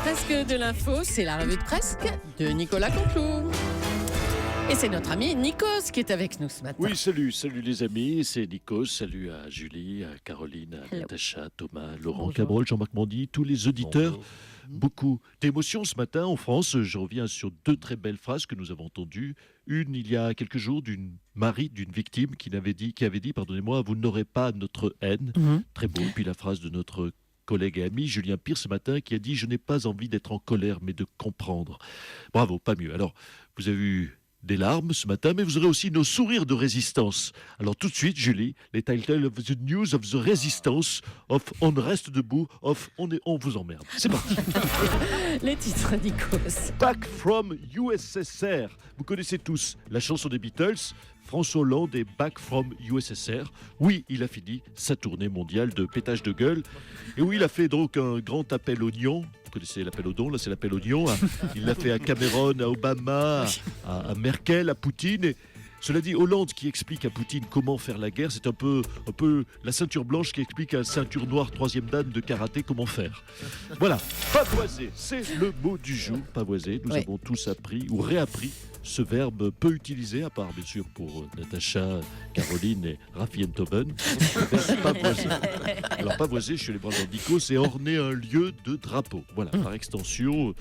presque de l'info, c'est la revue de presque de Nicolas Conclou. Et c'est notre ami Nikos qui est avec nous ce matin. Oui, salut les amis, c'est Nikos, salut à Julie, à Caroline, à Hello. Natacha, Thomas, Laurent Cabrol, Jean-Marc Mandy, tous les auditeurs. Bonjour. Beaucoup d'émotions ce matin en France. Je reviens sur deux très belles phrases que nous avons entendues. Une, il y a quelques jours, d'une victime qui avait dit, pardonnez-moi, vous n'aurez pas notre haine. Très beau. Puis la phrase de notre collègue et ami Julien Pire ce matin qui a dit « Je n'ai pas envie d'être en colère, mais de comprendre ». Bravo, pas mieux. Alors, vous avez eu des larmes ce matin, mais vous aurez aussi nos sourires de résistance. Alors tout de suite, Julie, les titles of the news of the resistance, of on reste debout, of on vous emmerde. C'est parti. Les titres Nikos. Back from USSR. Vous connaissez tous la chanson des Beatles. François Hollande est back from USSR. Oui, il a fini sa tournée mondiale de pétage de gueule. Et oui, il a fait donc un grand appel oignon. Vous connaissez l'appel au don, là c'est l'appel oignon. Il l'a fait à Cameron, à Obama, à Merkel, à Poutine. Et cela dit, Hollande qui explique à Poutine comment faire la guerre, c'est un peu la ceinture blanche qui explique à la ceinture noire troisième dan de karaté comment faire. Voilà, pavoiser, c'est le mot du jour. Pavoiser, nous avons tous appris ou réappris ce verbe peu utilisé, à part bien sûr pour Natacha, Caroline et Rafi Enthoven. Pavoiser. Alors pavoiser, chez les Brandandicos, c'est orner un lieu de drapeau. Voilà, par extension,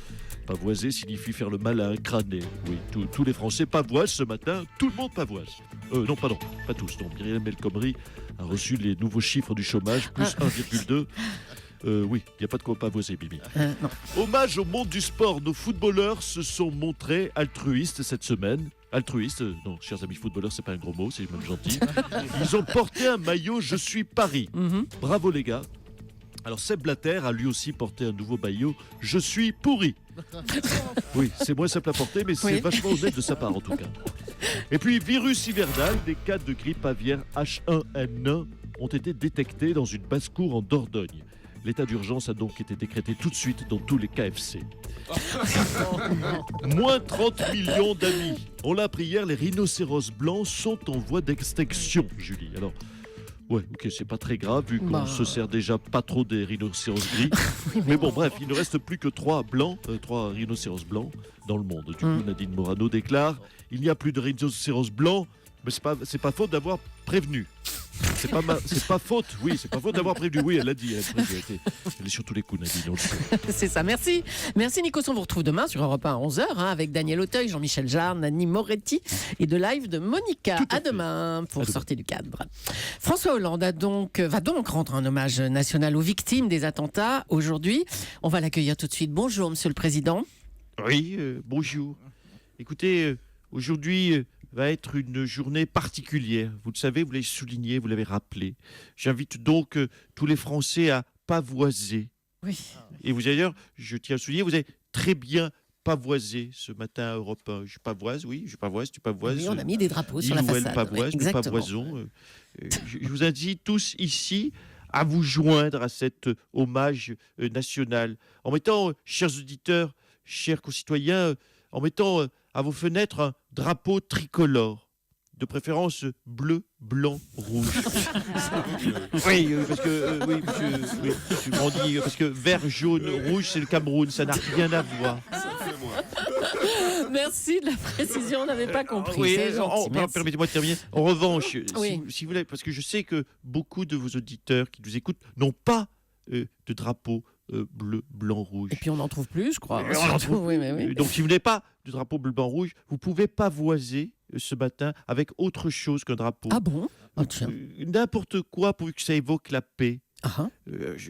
pavoiser signifie faire le mal à un crâné. Oui, tous les Français pavoisent ce matin, tout le monde pavoise. Non, pardon, pas tous. Non, Myriam El Khomri a reçu les nouveaux chiffres du chômage, plus 1,2. Oui, il n'y a pas de quoi pavoiser, Bibi. Non. Hommage au monde du sport. Nos footballeurs se sont montrés altruistes cette semaine. Altruistes, non, chers amis footballeurs, c'est pas un gros mot, c'est même gentil. Ils ont porté un maillot « Je suis Paris ». Bravo les gars. Alors Seb Blatter a lui aussi porté un nouveau maillot « Je suis pourri ». Oui, c'est moins simple à porter, mais c'est vachement honnête de sa part en tout cas. Et puis, virus hivernal, des cas de grippe aviaire H1N1 ont été détectés dans une basse-cour en Dordogne. L'état d'urgence a donc été décrété tout de suite dans tous les KFC. Moins 30 millions d'amis. On l'a appris hier, les rhinocéros blancs sont en voie d'extinction, Julie. Alors, ouais, ok, c'est pas très grave, vu qu'on se sert déjà pas trop des rhinocéros gris. Mais bon, bref, il ne reste plus que 3 rhinocéros blancs dans le monde. Du coup, Nadine Morano déclare « Il n'y a plus de rhinocéros blancs, mais c'est pas faute d'avoir prévenu. » C'est pas faute d'avoir prévenu. Oui, elle l'a dit, elle est sur tous les coups, Nadine. C'est ça, merci. Merci Nikos, on vous retrouve demain sur Europe 1 à 11h avec Daniel Auteuil, Jean-Michel Jarre, Nani Moretti et de live de Monica. À demain pour sortir du cadre. François Hollande va donc rendre un hommage national aux victimes des attentats aujourd'hui. On va l'accueillir tout de suite. Bonjour Monsieur le Président. Oui, bonjour. Écoutez, aujourd'hui va être une journée particulière. Vous le savez, vous l'avez souligné, vous l'avez rappelé. J'invite donc tous les Français à pavoiser. Oui. Et vous d'ailleurs, je tiens à souligner, vous avez très bien pavoisé ce matin à Europe 1. Je pavoise, tu pavoises. Oui, on a mis des drapeaux sur la façade. Pavoise, nous pavoisons. Je vous invite tous ici à vous joindre à cet hommage national. En mettant, chers auditeurs, chers concitoyens, en mettant à vos fenêtres un drapeau tricolore, de préférence bleu, blanc, rouge. Oui, parce que vert, jaune, rouge, c'est le Cameroun, ça n'a rien à voir. Merci de la précision, on n'avait pas compris. Oui, C'est gentil, permettez-moi de terminer. En revanche, si vous voulez, parce que je sais que beaucoup de vos auditeurs qui nous écoutent n'ont pas de drapeau bleu, blanc, rouge. Et puis on n'en trouve plus, je crois. Oui. Donc si vous n'avez pas de drapeau bleu, blanc, rouge, vous pouvez pavoiser ce matin avec autre chose qu'un drapeau. Ah bon? N'importe quoi pourvu que ça évoque la paix.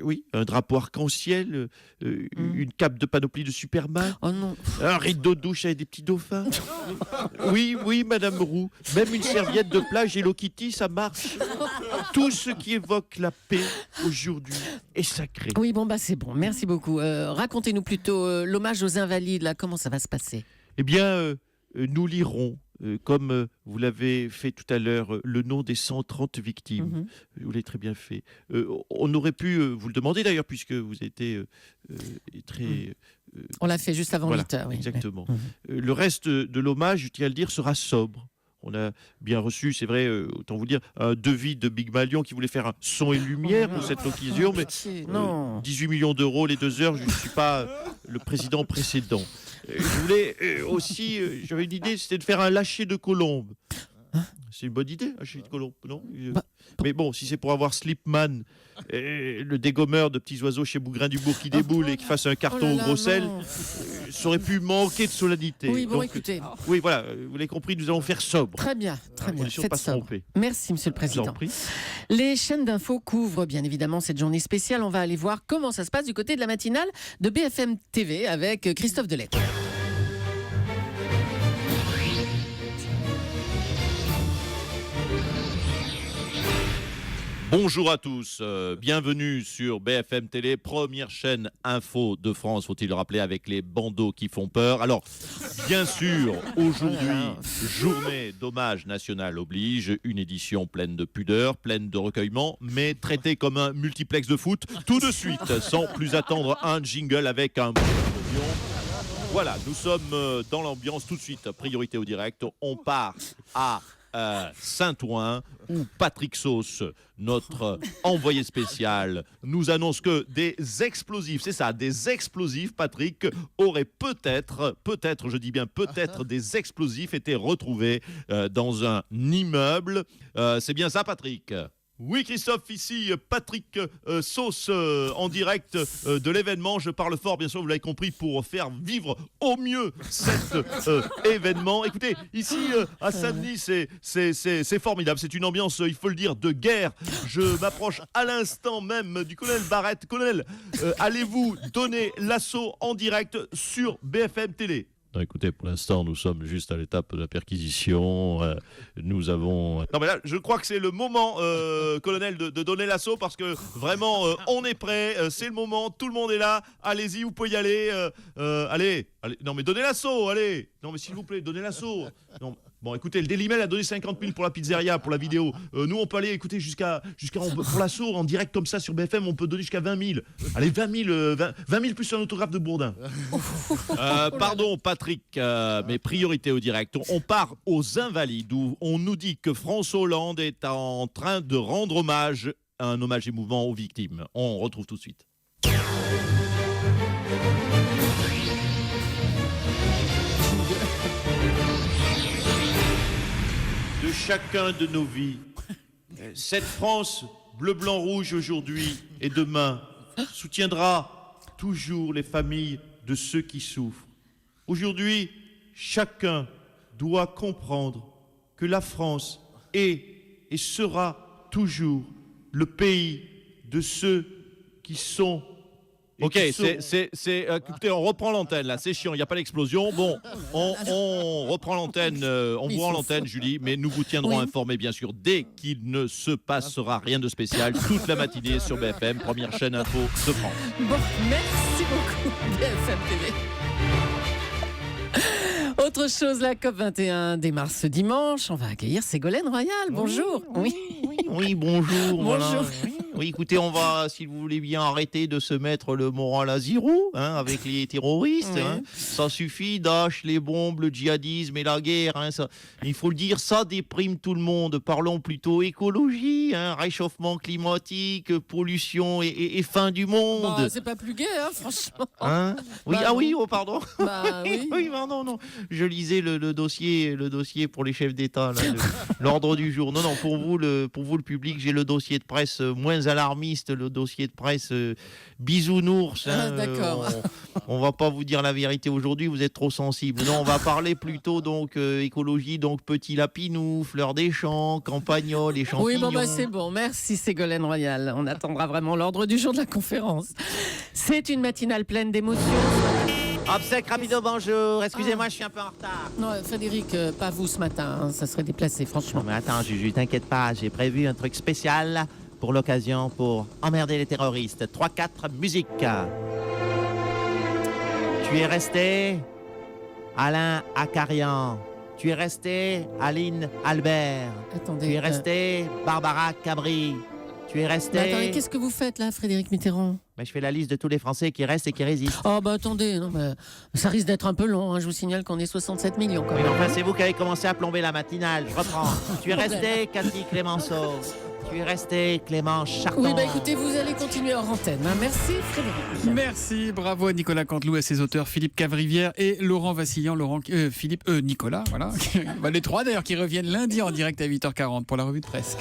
Oui, un drapeau arc-en-ciel, une cape de panoplie de Superman, un rideau de douche avec des petits dauphins. Oui, Madame Roux, même une serviette de plage Hello Kitty, ça marche. Tout ce qui évoque la paix aujourd'hui est sacré. Oui, c'est bon, merci beaucoup. Racontez-nous plutôt l'hommage aux Invalides, là, comment ça va se passer? Eh bien, nous lirons, comme vous l'avez fait tout à l'heure, le nom des 130 victimes. Vous l'avez très bien fait. On aurait pu vous le demander d'ailleurs, puisque vous avez été très... On l'a fait juste avant 8 heures. Exactement. Le reste de l'hommage, je tiens à le dire, sera sobre. on a bien reçu, c'est vrai, autant vous dire, un devis de Big Malion qui voulait faire un son et lumière pour cette occasion, mais 18 millions d'euros les 2 heures, je ne suis pas le président précédent. Je voulais aussi, j'avais une idée, c'était de faire un lâcher de colombe. C'est une bonne idée, lâcher de colombe, non? Mais bon, si c'est pour avoir Slipman, le dégommeur de petits oiseaux chez Bougrain-Dubourg qui déboule et qui fasse un carton au gros sel, ça aurait pu manquer de solennité. Oui, bon, donc, écoutez. Oui, voilà, vous l'avez compris, nous allons faire sobre. Très bien, très bien. Condition de pas se tromper. Merci, Monsieur le Je vous en Président. prie. Les chaînes d'infos couvrent bien évidemment cette journée spéciale. On va aller voir comment ça se passe du côté de la matinale de BFM TV avec Christophe Delettre. Bonjour à tous, bienvenue sur BFM Télé, première chaîne info de France, faut-il le rappeler, avec les bandeaux qui font peur. Alors, bien sûr, aujourd'hui, journée d'hommage national oblige, une édition pleine de pudeur, pleine de recueillement, mais traitée comme un multiplex de foot, tout de suite, sans plus attendre un jingle avec un bon pognon. Voilà, nous sommes dans l'ambiance tout de suite, priorité au direct, on part à Saint-Ouen, où Patrick Sauce, notre envoyé spécial, nous annonce que des explosifs, c'est ça, des explosifs, Patrick, auraient peut-être, je dis bien peut-être, des explosifs été retrouvés dans un immeuble. C'est bien ça, Patrick ? Oui, Christophe, ici Patrick Sauce en direct de l'événement. Je parle fort, bien sûr, vous l'avez compris, pour faire vivre au mieux cet événement. Écoutez, ici à Saint-Denis, c'est formidable. C'est une ambiance, il faut le dire, de guerre. Je m'approche à l'instant même du colonel Barrette. Colonel, allez-vous donner l'assaut en direct sur BFM Télé ? Non, écoutez, pour l'instant, nous sommes juste à l'étape de la perquisition. Nous avons... Non, mais là, je crois que c'est le moment, colonel, de donner l'assaut parce que vraiment, on est prêt. C'est le moment, tout le monde est là. Allez-y, vous pouvez y aller. Allez. Non, mais donnez l'assaut, allez. Non, mais s'il vous plaît, donnez l'assaut. Non. Bon, écoutez, le Daily Mail a donné 50 000 pour la pizzeria, pour la vidéo. Nous, on peut aller, écoutez, pour l'assaut, en direct comme ça sur BFM, on peut donner jusqu'à 20 000. Allez, 20 000 plus un autographe de Bourdin. Pardon, Patrick, mais priorité au direct. On part aux Invalides, où on nous dit que François Hollande est en train de rendre hommage, un hommage émouvant aux victimes. On retrouve tout de suite. De chacun de nos vies, cette France bleu, blanc, rouge aujourd'hui et demain soutiendra toujours les familles de ceux qui souffrent. Aujourd'hui, chacun doit comprendre que la France est et sera toujours le pays de ceux qui sont... Ok, écoutez, on reprend l'antenne là, c'est chiant, il n'y a pas d'explosion. Bon, on reprend l'antenne, on vous rend l'antenne, Julie, mais nous vous tiendrons informés, bien sûr, dès qu'il ne se passera rien de spécial, toute la matinée sur BFM, première chaîne info de France. Bon, merci beaucoup, BFM TV. Autre chose, la COP21 démarre ce dimanche. On va accueillir Ségolène Royal. Bonjour. Oui, bonjour. Bonjour. Voilà. Oui, écoutez, on va, si vous voulez bien, arrêter de se mettre le moral à zéro avec les terroristes. Oui. Ça suffit, Daesh, les bombes, le djihadisme et la guerre. Ça, il faut le dire, ça déprime tout le monde. Parlons plutôt écologie, réchauffement climatique, pollution et fin du monde. Bah, c'est pas plus gai, franchement. Oui, Bah, oui, oh, pardon. Bah, oui. Oui, pardon, non. Je lisais le dossier pour les chefs d'État, là, l'ordre du jour. Non, pour vous, le public, j'ai le dossier de presse moins alarmiste, le dossier de presse bisounours. D'accord. On va pas vous dire la vérité aujourd'hui, vous êtes trop sensible. Non, on va parler plutôt donc écologie, donc petit lapinou, fleurs des champs, campagnols, champignons. Oui, bon, c'est bon. Merci Ségolène Royal. On attendra vraiment l'ordre du jour de la conférence. C'est une matinale pleine d'émotions. Obsèque rapido, bonjour. Excusez-moi, je suis un peu en retard. Non, Frédéric, pas vous ce matin. Ça serait déplacé, franchement. Non, mais attends, Juju, t'inquiète pas. J'ai prévu un truc spécial pour l'occasion, pour emmerder les terroristes. 3-4 musiques. Tu es resté, Alain Acarian. Tu es resté, Aline Albert. Attendez. Tu es resté, Barbara Cabri. Tu es resté. Mais attendez, qu'est-ce que vous faites là, Frédéric Mitterrand? Je fais la liste de tous les Français qui restent et qui résistent. Oh bah attendez, non, mais ça risque d'être un peu long, hein. Je vous signale qu'on est 67 millions quand Oui, même. mais enfin, c'est vous qui avez commencé à plomber la matinale. Je reprends. Tu es resté, Cathy Clémenceau. Tu es resté, Clément Charton. Oui, bah écoutez, vous allez continuer hors antenne, hein. Merci Frédéric. Merci, bravo à Nicolas Canteloup, à ses auteurs Philippe Cavrivière et Laurent Vassillan, Nicolas, voilà. Bah, les trois d'ailleurs qui reviennent lundi en direct à 8h40 pour la revue de presse.